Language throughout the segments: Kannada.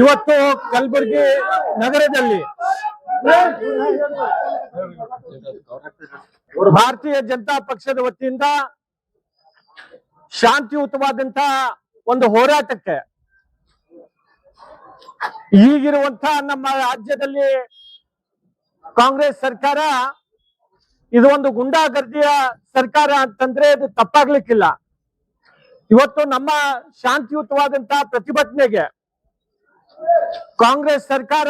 ಇವತ್ತು ಕಲಬುರಗಿ ನಗರದಲ್ಲಿ ಭಾರತೀಯ ಜನತಾ ಪಕ್ಷದ ವತಿಯಿಂದ ಶಾಂತಿಯುತವಾದಂತಹ ಒಂದು ಹೋರಾಟಕ್ಕೆ ಈಗಿರುವಂತಹ ನಮ್ಮ ರಾಜ್ಯದಲ್ಲಿ ಕಾಂಗ್ರೆಸ್ ಸರ್ಕಾರ ಇದು ಒಂದು ಗುಂಡಾಗರ್ದಿಯ ಸರ್ಕಾರ ಅಂತಂದ್ರೆ ಇದು ತಪ್ಪಾಗ್ಲಿಕ್ಕಿಲ್ಲ. ಇವತ್ತು ನಮ್ಮ ಶಾಂತಿಯುತವಾದಂತಹ ಪ್ರತಿಭಟನೆಗೆ ಕಾಂಗ್ರೆಸ್ ಸರ್ಕಾರ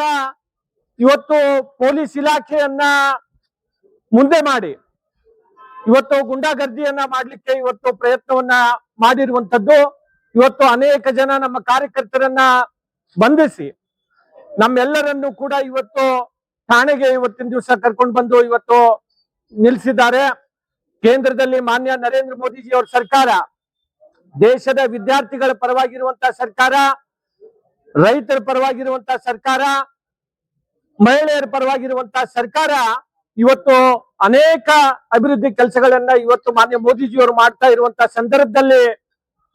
ಇವತ್ತು ಪೊಲೀಸ್ ಇಲಾಖೆಯನ್ನ ಮುಂದೆ ಮಾಡಿ ಇವತ್ತು ಗುಂಡಾಗರ್ದಿಯನ್ನ ಮಾಡ್ಲಿಕ್ಕೆ ಇವತ್ತು ಪ್ರಯತ್ನವನ್ನ ಮಾಡಿರುವಂತದ್ದು. ಇವತ್ತು ಅನೇಕ ಜನ ನಮ್ಮ ಕಾರ್ಯಕರ್ತರನ್ನ ಬಂಧಿಸಿ ನಮ್ಮೆಲ್ಲರನ್ನು ಕೂಡ ಇವತ್ತು ಠಾಣೆಗೆ ಇವತ್ತಿನ ದಿವಸ ಕರ್ಕೊಂಡು ಬಂದು ಇವತ್ತು ನಿಲ್ಲಿಸಿದ್ದಾರೆ. ಕೇಂದ್ರದಲ್ಲಿ ಮಾನ್ಯ ನರೇಂದ್ರ ಮೋದಿಜಿ ಅವರ ಸರ್ಕಾರ ದೇಶದ ವಿದ್ಯಾರ್ಥಿಗಳ ಪರವಾಗಿರುವಂತಹ ಸರ್ಕಾರ, ರೈತರ ಪರವಾಗಿರುವಂತಹ ಸರ್ಕಾರ, ಮಹಿಳೆಯರ ಪರವಾಗಿರುವಂತಹ ಸರ್ಕಾರ ಇವತ್ತು ಅನೇಕ ಅಭಿವೃದ್ಧಿ ಕೆಲಸಗಳನ್ನ ಇವತ್ತು ಮಾನ್ಯ ಮೋದಿಜಿಯವರು ಮಾಡ್ತಾ ಇರುವಂತಹ ಸಂದರ್ಭದಲ್ಲಿ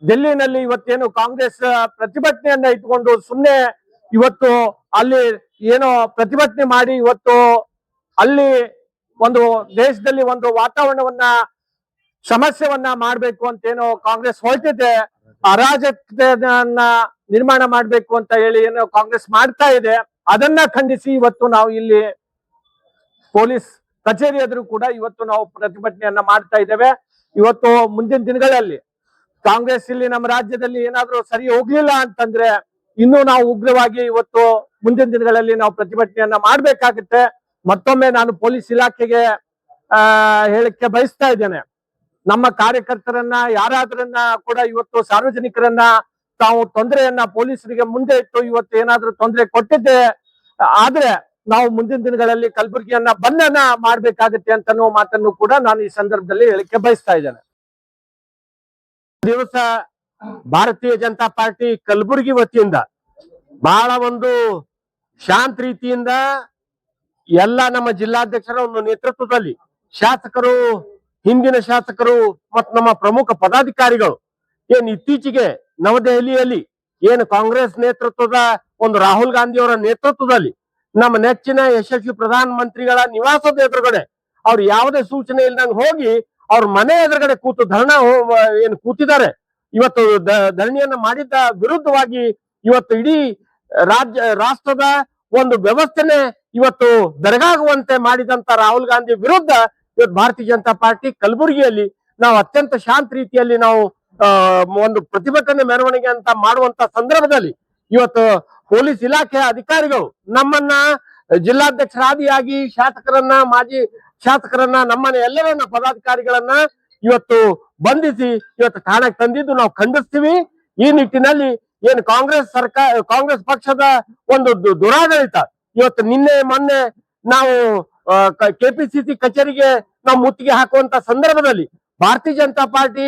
ಡೆಲ್ಲಿನಲ್ಲಿ ಇವತ್ತೇನು ಕಾಂಗ್ರೆಸ್ ಪ್ರತಿಭಟನೆಯನ್ನ ಇಟ್ಕೊಂಡು ಸುಮ್ಮನೆ ಇವತ್ತು ಅಲ್ಲಿ ಏನೋ ಪ್ರತಿಭಟನೆ ಮಾಡಿ ಇವತ್ತು ಅಲ್ಲಿ ಒಂದು ದೇಶದಲ್ಲಿ ಒಂದು ವಾತಾವರಣವನ್ನ ಸಮಸ್ಯೆವನ್ನ ಮಾಡ್ಬೇಕು ಅಂತ ಏನೋ ಕಾಂಗ್ರೆಸ್ ಹೊರಟಿದೆ, ಅರಾಜಕತೆಯನ್ನ ನಿರ್ಮಾಣ ಮಾಡ್ಬೇಕು ಅಂತ ಹೇಳಿ ಏನೋ ಕಾಂಗ್ರೆಸ್ ಮಾಡ್ತಾ ಇದೆ. ಅದನ್ನ ಖಂಡಿಸಿ ಇವತ್ತು ನಾವು ಇಲ್ಲಿ ಪೊಲೀಸ್ ಕಚೇರಿ ಎದುರು ಕೂಡ ಇವತ್ತು ನಾವು ಪ್ರತಿಭಟನೆಯನ್ನ ಮಾಡ್ತಾ ಇದ್ದೇವೆ. ಇವತ್ತು ಮುಂದಿನ ದಿನಗಳಲ್ಲಿ ಕಾಂಗ್ರೆಸ್ ಇಲ್ಲಿ ನಮ್ಮ ರಾಜ್ಯದಲ್ಲಿ ಏನಾದ್ರೂ ಸರಿ ಹೋಗ್ಲಿಲ್ಲ ಅಂತಂದ್ರೆ ಇನ್ನೂ ನಾವು ಉಗ್ರವಾಗಿ ಇವತ್ತು ಮುಂದಿನ ದಿನಗಳಲ್ಲಿ ನಾವು ಪ್ರತಿಭಟನೆಯನ್ನ ಮಾಡ್ಬೇಕಾಗುತ್ತೆ. ಮತ್ತೊಮ್ಮೆ ನಾನು ಪೊಲೀಸ್ ಇಲಾಖೆಗೆ ಹೇಳಿಕೆ ಬಯಸ್ತಾ ಇದ್ದೇನೆ, ನಮ್ಮ ಕಾರ್ಯಕರ್ತರನ್ನ ಯಾರಾದ್ರನ್ನ ಕೂಡ ಇವತ್ತು ಸಾರ್ವಜನಿಕರನ್ನ ತಾವು ತೊಂದರೆಯನ್ನ ಪೊಲೀಸರಿಗೆ ಮುಂದೆ ಇಟ್ಟು ಇವತ್ತು ಏನಾದ್ರೂ ತೊಂದರೆ ಕೊಟ್ಟಿದ್ದೆ ಆದ್ರೆ ನಾವು ಮುಂದಿನ ದಿನಗಳಲ್ಲಿ ಕಲಬುರಗಿಯನ್ನ ಬಂಧನ ಮಾಡ್ಬೇಕಾಗತ್ತೆ ಅಂತನೋ ಮಾತನ್ನು ಕೂಡ ನಾನು ಈ ಸಂದರ್ಭದಲ್ಲಿ ಹೇಳಿಕೆ ಬಯಸ್ತಾ ಇದ್ದೇನೆ. ದಿವಸ ಭಾರತೀಯ ಜನತಾ ಪಾರ್ಟಿ ಕಲಬುರಗಿ ವತಿಯಿಂದ ಬಹಳ ಒಂದು ಶಾಂತ ರೀತಿಯಿಂದ ಎಲ್ಲ ನಮ್ಮ ಜಿಲ್ಲಾಧ್ಯಕ್ಷರ ಒಂದು ನೇತೃತ್ವದಲ್ಲಿ ಶಾಸಕರು, ಹಿಂದಿನ ಶಾಸಕರು ಮತ್ತು ನಮ್ಮ ಪ್ರಮುಖ ಪದಾಧಿಕಾರಿಗಳು ಏನ್ ಇತ್ತೀಚೆಗೆ ನವದೆಹಲಿಯಲ್ಲಿ ಏನು ಕಾಂಗ್ರೆಸ್ ನೇತೃತ್ವದ ಒಂದು ರಾಹುಲ್ ಗಾಂಧಿ ಅವರ ನೇತೃತ್ವದಲ್ಲಿ ನಮ್ಮ ನೆಚ್ಚಿನ ಯಶಸ್ವಿ ಪ್ರಧಾನ ಮಂತ್ರಿಗಳ ನಿವಾಸದ ಎದುರುಗಡೆ ಅವ್ರು ಯಾವುದೇ ಸೂಚನೆ ಇಲ್ದಂಗೆ ಹೋಗಿ ಅವ್ರ ಮನೆ ಎದುರುಗಡೆ ಕೂತು ಏನು ಕೂತಿದ್ದಾರೆ. ಇವತ್ತು ಧರಣಿಯನ್ನ ಮಾಡಿದ್ದ ವಿರುದ್ಧವಾಗಿ ಇವತ್ತು ಇಡೀ ರಾಷ್ಟ್ರದ ಒಂದು ವ್ಯವಸ್ಥೆನೆ ಇವತ್ತು ಬೆರಗಾಗುವಂತೆ ಮಾಡಿದಂತ ರಾಹುಲ್ ಗಾಂಧಿ ವಿರುದ್ಧ ಇವತ್ತು ಭಾರತೀಯ ಜನತಾ ಪಾರ್ಟಿ ಕಲಬುರಗಿಯಲ್ಲಿ ನಾವು ಅತ್ಯಂತ ಶಾಂತ ರೀತಿಯಲ್ಲಿ ನಾವು ಒಂದು ಪ್ರತಿಭಟನೆ ಮೆರವಣಿಗೆ ಅಂತ ಮಾಡುವಂತ ಸಂದರ್ಭದಲ್ಲಿ ಇವತ್ತು ಪೊಲೀಸ್ ಇಲಾಖೆಯ ಅಧಿಕಾರಿಗಳು ನಮ್ಮನ್ನ ಜಿಲ್ಲಾಧ್ಯಕ್ಷರಾದಿಯಾಗಿ ಶಾಸಕರನ್ನ, ಮಾಜಿ ಶಾಸಕರನ್ನ, ನಮ್ಮನ್ನ ಎಲ್ಲರನ್ನ ಪದಾಧಿಕಾರಿಗಳನ್ನ ಇವತ್ತು ಬಂಧಿಸಿ ಇವತ್ತು ಠಾಣೆಗೆ ತಂದಿದ್ದು ನಾವು ಖಂಡಿಸ್ತೀವಿ. ಈ ನಿಟ್ಟಿನಲ್ಲಿ ಏನು ಕಾಂಗ್ರೆಸ್ ಪಕ್ಷದ ಒಂದು ದುರಾಡಳಿತ ಇವತ್ತು ನಿನ್ನೆ ಮೊನ್ನೆ ನಾವು ಕೆಪಿಸಿಸಿ ಕಚೇರಿಗೆ ನಾವು ಮುತ್ತಿಗೆ ಹಾಕುವಂತ ಸಂದರ್ಭದಲ್ಲಿ ಭಾರತೀಯ ಜನತಾ ಪಾರ್ಟಿ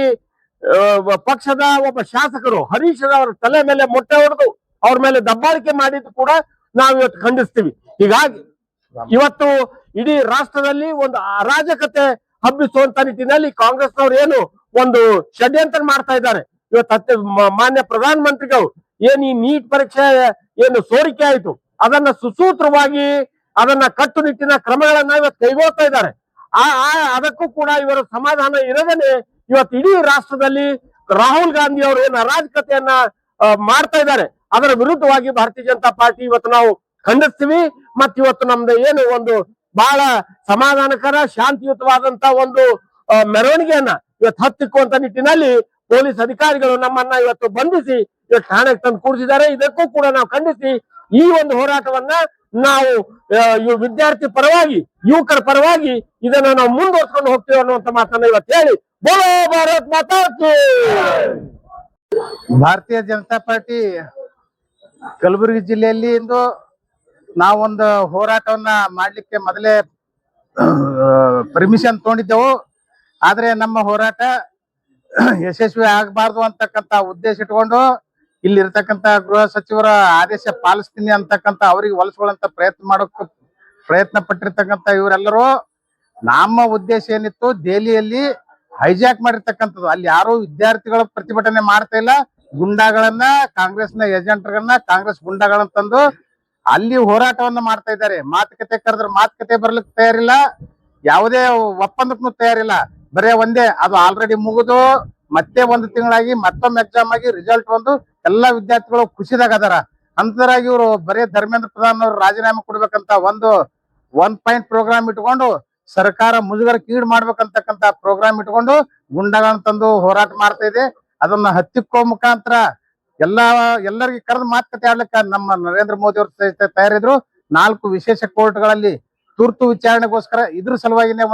ಪಕ್ಷದ ಒಬ್ಬ ಶಾಸಕರು ಹರೀಶ್ ಅವರ ತಲೆ ಮೇಲೆ ಮೊಟ್ಟೆ ಹೊಡೆದು ಅವ್ರ ಮೇಲೆ ದಬ್ಬಾಳಿಕೆ ಮಾಡಿದ್ದು ಕೂಡ ನಾವು ಇವತ್ತು ಖಂಡಿಸ್ತೀವಿ. ಹೀಗಾಗಿ ಇವತ್ತು ಇಡೀ ರಾಷ್ಟ್ರದಲ್ಲಿ ಒಂದು ಅರಾಜಕತೆ ಹಬ್ಬಿಸುವಂತ ನಿಟ್ಟಿನಲ್ಲಿ ಕಾಂಗ್ರೆಸ್ನವ್ರು ಏನು ಒಂದು ಷಡ್ಯಂತ್ರ ಮಾಡ್ತಾ ಇದ್ದಾರೆ. ಇವತ್ತು ಮಾನ್ಯ ಪ್ರಧಾನ ಮಂತ್ರಿಗಳು ಏನ್ ಈ ನೀಟ್ ಪರೀಕ್ಷೆ ಏನು ಸೋರಿಕೆ ಆಯ್ತು ಅದನ್ನ ಸುಸೂತ್ರವಾಗಿ ಅದನ್ನ ಕಟ್ಟುನಿಟ್ಟಿನ ಕ್ರಮಗಳನ್ನ ಇವತ್ತು ಕೈಗೊಳ್ತಾ ಇದ್ದಾರೆ. ಅದಕ್ಕೂ ಕೂಡ ಇವರ ಸಮಾಧಾನ ಇರದೇನೆ ಇವತ್ತು ಇಡೀ ರಾಷ್ಟ್ರದಲ್ಲಿ ರಾಹುಲ್ ಗಾಂಧಿ ಅವರು ಏನು ಅರಾಜಕತೆಯನ್ನ ಮಾಡ್ತಾ ಇದ್ದಾರೆ ಅದರ ವಿರುದ್ಧವಾಗಿ ಭಾರತೀಯ ಜನತಾ ಪಾರ್ಟಿ ಇವತ್ತು ನಾವು ಖಂಡಿಸ್ತೀವಿ. ಮತ್ ಇವತ್ತು ನಮ್ದು ಏನು ಒಂದು ಬಹಳ ಸಮಾಧಾನಕರ ಶಾಂತಿಯುತವಾದಂತ ಒಂದು ಮೆರವಣಿಗೆಯನ್ನ ಇವತ್ತು ಹತ್ತಿಕ್ಕುವಂತ ನಿಟ್ಟಿನಲ್ಲಿ ಪೊಲೀಸ್ ಅಧಿಕಾರಿಗಳು ನಮ್ಮನ್ನ ಇವತ್ತು ಬಂಧಿಸಿ ಇವತ್ತು ಠಾಣೆಗೆ ತಂದು ಕೂರಿಸಿದ್ದಾರೆ. ಇದಕ್ಕೂ ಕೂಡ ನಾವು ಖಂಡಿಸಿ ಈ ಒಂದು ಹೋರಾಟವನ್ನ ನಾವು ವಿದ್ಯಾರ್ಥಿ ಪರವಾಗಿ, ಯುವಕರ ಪರವಾಗಿ ಇದನ್ನ ನಾವು ಮುಂದುವರ್ಸ್ಕೊಂಡು ಹೋಗ್ತೀವಿ ಅನ್ನುವಂತ ಮಾತನ್ನ ಇವತ್ತು ಹೇಳಿ ಬೋಲೋ ಭಾರತ್ ಮಾತಾ ಕೀ. ಭಾರತೀಯ ಜನತಾ ಪಾರ್ಟಿ ಕಲಬುರಗಿ ಜಿಲ್ಲೆಯಲ್ಲಿ ಇಂದು ನಾವೊಂದು ಹೋರಾಟವನ್ನ ಮಾಡ್ಲಿಕ್ಕೆ ಮೊದಲೇ ಪರ್ಮಿಷನ್ ತಗೊಂಡಿದ್ದೆವು. ಆದ್ರೆ ನಮ್ಮ ಹೋರಾಟ ಯಶಸ್ವಿ ಆಗಬಾರ್ದು ಅಂತಕ್ಕಂತ ಉದ್ದೇಶ ಇಟ್ಕೊಂಡು ಇಲ್ಲಿರ್ತಕ್ಕಂತ ಗೃಹ ಸಚಿವರ ಆದೇಶ ಪಾಲಿಸ್ತೀನಿ ಅಂತಕ್ಕಂತ ಅವ್ರಿಗೆ ಹೊಲಿಸ್ಕೊಳ್ಳಂತ ಪ್ರಯತ್ನ ಪಟ್ಟಿರ್ತಕ್ಕಂತ ಇವರೆಲ್ಲರೂ ನಮ್ಮ ಉದ್ದೇಶ ಏನಿತ್ತು ದೆಹಲಿಯಲ್ಲಿ ಹೈಜಾಕ್ ಮಾಡಿರ್ತಕ್ಕಂಥದ್ದು. ಅಲ್ಲಿ ಯಾರು ವಿದ್ಯಾರ್ಥಿಗಳ ಪ್ರತಿಭಟನೆ ಮಾಡ್ತಾ ಇಲ್ಲ, ಗುಂಡಾಗಳನ್ನ ಕಾಂಗ್ರೆಸ್ನ ಏಜೆಂಟ್ಗಳನ್ನ ಕಾಂಗ್ರೆಸ್ ಗುಂಡಾಗಳನ್ನ ತಂದು ಅಲ್ಲಿ ಹೋರಾಟವನ್ನ ಮಾಡ್ತಾ ಇದ್ದಾರೆ. ಮಾತುಕತೆ ಕರೆದ್ರೆ ಮಾತುಕತೆ ಬರ್ಲಿಕ್ಕೆ ತಯಾರಿಲ್ಲ, ಯಾವುದೇ ಒಪ್ಪಂದಕ್ಕೂ ತಯಾರಿಲ್ಲ. ಬರೇ ಒಂದೇ, ಅದು ಆಲ್ರೆಡಿ ಮುಗಿದು ಮತ್ತೆ 1 ತಿಂಗಳಾಗಿ ಮತ್ತೊಮ್ಮೆ ಎಕ್ಸಾಮ್ ಆಗಿ ರಿಸಲ್ಟ್ ಬಂದು ಎಲ್ಲಾ ವಿದ್ಯಾರ್ಥಿಗಳು ಖುಷಿದಾಗ ಅದಾರ. ಅಂತರಾಗಿ ಇವರು ಬರೇ ಧರ್ಮೇಂದ್ರ ಪ್ರಧಾನ್ ಅವರು ರಾಜೀನಾಮೆ ಕೊಡ್ಬೇಕಂತ ಒನ್ ಪಾಯಿಂಟ್ ಪ್ರೋಗ್ರಾಮ್ ಇಟ್ಕೊಂಡು ಸರ್ಕಾರ ಮುಜುಗರಕ್ಕೆ ಈಡು ಮಾಡ್ಬೇಕಂತಕ್ಕಂತ ಪ್ರೋಗ್ರಾಮ್ ಇಟ್ಕೊಂಡು ಗುಂಡಾಗಳನ್ನ ತಂದು ಹೋರಾಟ ಮಾಡ್ತಾ ಇದೆ. ಅದನ್ನ ಹತ್ತಿಕ್ಕೋ ಮುಖಾಂತರ ಎಲ್ಲರಿಗೆ ಕರೆದು ಮಾತುಕತೆ ಆಡ್ಲಿಕ್ಕೆ ನಮ್ಮ ನರೇಂದ್ರ ಮೋದಿ ಅವರು ತಯಾರಿದ್ರು. 4 ವಿಶೇಷ ಕೋರ್ಟ್ಗಳಲ್ಲಿ ತುರ್ತು ವಿಚಾರಣೆಗೋಸ್ಕರ ಇದ್ರ ಸಲುವಾಗಿನೇ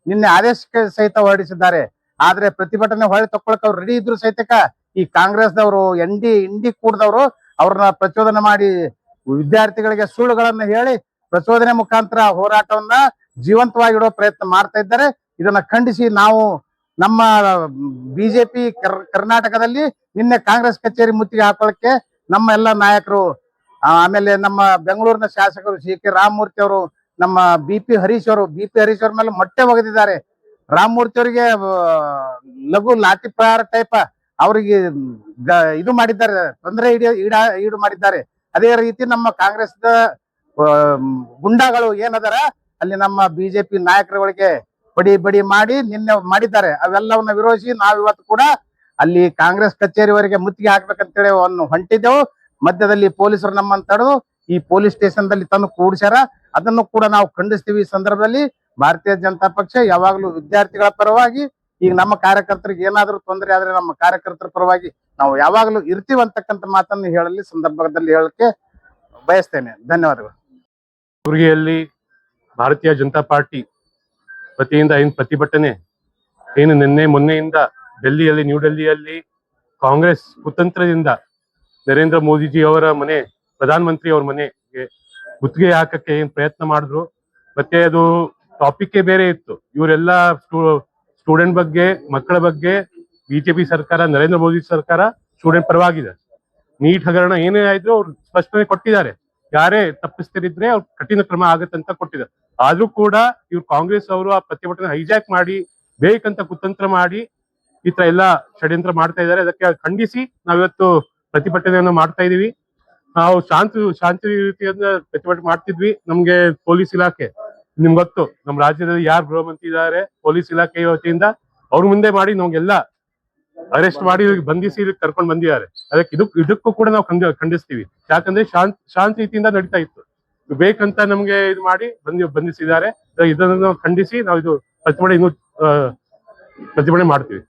ನಿನ್ನೆ ಆದೇಶಕ್ಕೆ ಸಹಿತ ಹೊರಡಿಸಿದ್ದಾರೆ. ಆದ್ರೆ ಪ್ರತಿಭಟನೆ ಹೊಳೆ ತಕ್ಕೊಳಕ್ ಅವ್ರು ರೆಡಿ ಇದ್ರು ಸಹಿತಕ ಈ ಕಾಂಗ್ರೆಸ್ದವರು ಇಂಡಿ ಕೂಡದವರು ಅವ್ರನ್ನ ಪ್ರಚೋದನೆ ಮಾಡಿ ವಿದ್ಯಾರ್ಥಿಗಳಿಗೆ ಸುಳ್ಳುಗಳನ್ನ ಹೇಳಿ ಪ್ರಚೋದನೆ ಮುಖಾಂತರ ಹೋರಾಟವನ್ನ ಜೀವಂತವಾಗಿಡೋ ಪ್ರಯತ್ನ ಮಾಡ್ತಾ ಇದ್ದಾರೆ. ಇದನ್ನ ಖಂಡಿಸಿ ನಾವು ನಮ್ಮ ಬಿಜೆಪಿ ಕರ್ನಾಟಕದಲ್ಲಿ ನಿನ್ನೆ ಕಾಂಗ್ರೆಸ್ ಕಚೇರಿ ಮುತ್ತಿಗೆ ಹಾಕೊಳ್ಳಕ್ಕೆ ನಮ್ಮ ಎಲ್ಲ ನಾಯಕರು, ಆಮೇಲೆ ನಮ್ಮ ಬೆಂಗಳೂರಿನ ಶಾಸಕರು ಸಿ.ಕೆ. ರಾಮಮೂರ್ತಿ ಅವರು, ನಮ್ಮ ಬಿ.ಪಿ. ಹರೀಶ್ ಅವ್ರ ಮೇಲೆ ಮೊಟ್ಟೆ ಒಗೆದಿದ್ದಾರೆ. ರಾಮಮೂರ್ತಿ ಅವರಿಗೆ ಲಘು ಲಾಠಿ ಪ್ರಹಾರ ಟೈಪ್ ಅವರಿಗೆ ಇದು ಮಾಡಿದ್ದಾರೆ, ತೊಂದರೆ ಈಡು ಮಾಡಿದ್ದಾರೆ. ಅದೇ ರೀತಿ ನಮ್ಮ ಕಾಂಗ್ರೆಸ್ ಗುಂಡಾಗಳು ಏನದಾರ ಅಲ್ಲಿ ನಮ್ಮ ಬಿಜೆಪಿ ನಾಯಕರುಗಳಿಗೆ ಬಡಿ ಮಾಡಿ ನಿನ್ನೆ ಮಾಡಿದ್ದಾರೆ. ಅವೆಲ್ಲವನ್ನ ವಿರೋಧಿಸಿ ನಾವಿವತ್ತು ಕೂಡ ಅಲ್ಲಿ ಕಾಂಗ್ರೆಸ್ ಕಚೇರಿವರೆಗೆ ಮುತ್ತಿಗೆ ಹಾಕ್ಬೇಕಂತೇಳಿ ಹೊಂಟಿದ್ದೆವು. ಮಧ್ಯದಲ್ಲಿ ಪೊಲೀಸರು ನಮ್ಮನ್ನು ತಡೆದು ಈ ಪೊಲೀಸ್ ಸ್ಟೇಷನ್ ದಲ್ಲಿ ತಂದು ಕೂಡಿಸ್ಯಾರ. ಅದನ್ನು ಕೂಡ ನಾವು ಖಂಡಿಸ್ತೀವಿ. ಈ ಸಂದರ್ಭದಲ್ಲಿ ಭಾರತೀಯ ಜನತಾ ಪಕ್ಷ ಯಾವಾಗಲೂ ವಿದ್ಯಾರ್ಥಿಗಳ ಪರವಾಗಿ, ಈಗ ನಮ್ಮ ಕಾರ್ಯಕರ್ತರಿಗೆ ಏನಾದ್ರೂ ತೊಂದರೆ ಆದ್ರೆ ನಮ್ಮ ಕಾರ್ಯಕರ್ತರ ಪರವಾಗಿ ನಾವು ಯಾವಾಗಲೂ ಇರ್ತೀವಿ ಅಂತಕ್ಕಂಥ ಮಾತನ್ನು ಸಂದರ್ಭದಲ್ಲಿ ಹೇಳಕ್ಕೆ ಬಯಸ್ತೇನೆ. ಧನ್ಯವಾದಗಳು. ಕಲಬುರಗಿಯಲ್ಲಿ ಭಾರತೀಯ ಜನತಾ ಪಾರ್ಟಿ ವತಿಯಿಂದ ಏನು ಪ್ರತಿಭಟನೆ ಏನು ನಿನ್ನೆ ಮೊನ್ನೆಯಿಂದ ನ್ಯೂ ಡೆಲ್ಲಿಯಲ್ಲಿ ಕಾಂಗ್ರೆಸ್ ಕುತಂತ್ರದಿಂದ ನರೇಂದ್ರ ಮೋದಿಜಿ ಅವರ ಪ್ರಧಾನಮಂತ್ರಿ ಅವ್ರ ಮನೆಗೆ ಗುತ್ತಿಗೆ ಹಾಕಕ್ಕೆ ಏನ್ ಪ್ರಯತ್ನ ಮಾಡಿದ್ರು. ಮತ್ತೆ ಅದು ಟಾಪಿಕ್ ಬೇರೆ ಇತ್ತು. ಇವರೆಲ್ಲ ಸ್ಟೂಡೆಂಟ್ ಬಗ್ಗೆ, ಮಕ್ಕಳ ಬಗ್ಗೆ ಬಿಜೆಪಿ ಸರ್ಕಾರ, ನರೇಂದ್ರ ಮೋದಿ ಸರ್ಕಾರ ಸ್ಟೂಡೆಂಟ್ ಪರವಾಗಿದೆ. ನೀಟ್ ಹಗರಣ ಏನೇ ಆಯ್ತು ಅವ್ರು ಸ್ಪಷ್ಟನೆ ಕೊಟ್ಟಿದ್ದಾರೆ. ಯಾರೇ ತಪ್ಪಿಸ್ತಿರಿದ್ರೆ ಅವ್ರು ಕಠಿಣ ಕ್ರಮ ಆಗತ್ತಂತ ಕೊಟ್ಟಿದ್ದಾರೆ. ಆದ್ರೂ ಕೂಡ ಇವ್ರು ಕಾಂಗ್ರೆಸ್ ಅವರು ಆ ಪ್ರತಿಭಟನೆ ಹೈಜಾಕ್ ಮಾಡಿ ಬೇಕಂತ ಕುತಂತ್ರ ಮಾಡಿ ಈ ತರ ಎಲ್ಲ ಷಡ್ಯಂತ್ರ ಮಾಡ್ತಾ ಇದ್ದಾರೆ. ಅದಕ್ಕೆ ಖಂಡಿಸಿ ನಾವಿವತ್ತು ಪ್ರತಿಭಟನೆಯನ್ನು ಮಾಡ್ತಾ ಇದೀವಿ. ನಾವು ಶಾಂತಿ ರೀತಿಯಿಂದ ಪ್ರತಿಭಟನೆ ಮಾಡ್ತಿದ್ವಿ. ನಮ್ಗೆ ಪೊಲೀಸ್ ಇಲಾಖೆ, ನಿಮ್ಗೆ ಗೊತ್ತು ನಮ್ಮ ರಾಜ್ಯದಲ್ಲಿ ಯಾರು ಗೃಹ ಮಂತ್ರಿ ಇದ್ದಾರೆ, ಪೊಲೀಸ್ ಇಲಾಖೆ ವತಿಯಿಂದ ಅವ್ರ ಮುಂದೆ ಮಾಡಿ ನಮ್ಗೆಲ್ಲ ಅರೆಸ್ಟ್ ಮಾಡಿ ಬಂಧಿಸಿ ಕರ್ಕೊಂಡು ಬಂದಿದ್ದಾರೆ. ಅದಕ್ಕೆ ಇದಕ್ಕೂ ಕೂಡ ನಾವು ಖಂಡಿಸ್ತೀವಿ. ಯಾಕಂದ್ರೆ ಶಾಂತಿ ರೀತಿಯಿಂದ ನಡೀತಾ ಇತ್ತು. ಬೇಕಂತ ನಮ್ಗೆ ಇದು ಮಾಡಿ ಬಂಧಿಸಿದ್ದಾರೆ. ಇದನ್ನು ಖಂಡಿಸಿ ನಾವು ಇದು ಪ್ರತಿಭಟನೆ ಮಾಡ್ತೀವಿ.